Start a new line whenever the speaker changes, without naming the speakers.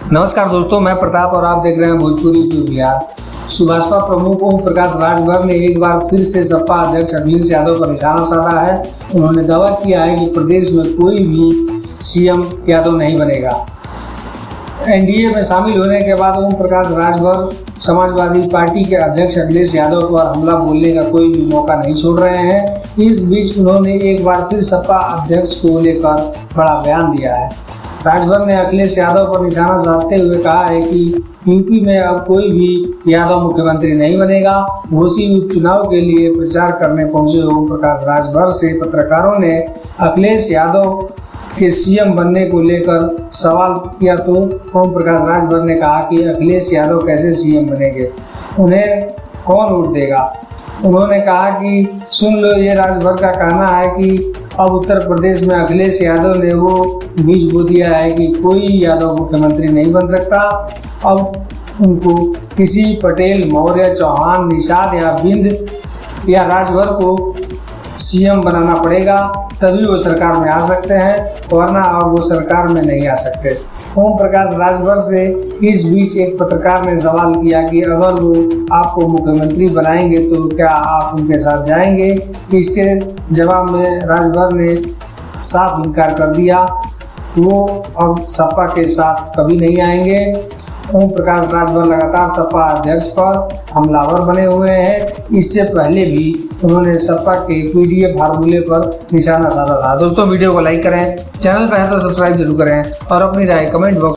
नमस्कार दोस्तों, मैं प्रताप और आप देख रहे हैं भोजपुरी यूट्यूब बिहार। सुभाषपा प्रमुख ओम प्रकाश राजभर ने एक बार फिर से सपा अध्यक्ष अखिलेश यादव पर निशाना साधा है। उन्होंने दावा किया है कि प्रदेश में कोई भी सीएम यादव नहीं बनेगा। एनडीए में शामिल होने के बाद ओम प्रकाश राजभर समाजवादी पार्टी के अध्यक्ष अखिलेश यादव पर हमला बोलने का कोई भी मौका नहीं छोड़ रहे हैं। इस बीच उन्होंने एक बार फिर सपा अध्यक्ष को लेकर बड़ा बयान दिया है। राजभर ने अखिलेश यादव पर निशाना साधते हुए कहा है कि यूपी में अब कोई भी यादव मुख्यमंत्री नहीं बनेगा। घोसी उपचुनाव के लिए प्रचार करने पहुंचे ओम प्रकाश राजभर से पत्रकारों ने अखिलेश यादव के सीएम बनने को लेकर सवाल किया तो ओम प्रकाश राजभर ने कहा कि अखिलेश यादव कैसे सीएम बनेंगे, उन्हें कौन वोट देगा। उन्होंने कहा कि सुन लो, ये राजभर का कहना है कि अब उत्तर प्रदेश में अखिलेश यादव ने वो बीज बो दिया है कि कोई यादव मुख्यमंत्री नहीं बन सकता। अब उनको किसी पटेल, मौर्य, चौहान, निषाद या बिंद या राजभर को सीएम बनाना पड़ेगा, तभी वो सरकार में आ सकते हैं, वरना अब वो सरकार में नहीं आ सकते। ओम प्रकाश राजभर से इस बीच एक पत्रकार ने सवाल किया कि अगर वो आपको मुख्यमंत्री बनाएंगे तो क्या आप उनके साथ जाएंगे। इसके जवाब में राजभर ने साफ इनकार कर दिया, वो अब सपा के साथ कभी नहीं आएंगे। ओम प्रकाश राजभर लगातार सपा अध्यक्ष पर हमलावर बने हुए हैं। इससे पहले भी उन्होंने सपा के पीडीए फार्मूले पर निशाना साधा था। दोस्तों, वीडियो को लाइक करें, चैनल पर है तो सब्सक्राइब जरूर करें और अपनी राय कमेंट बॉक्स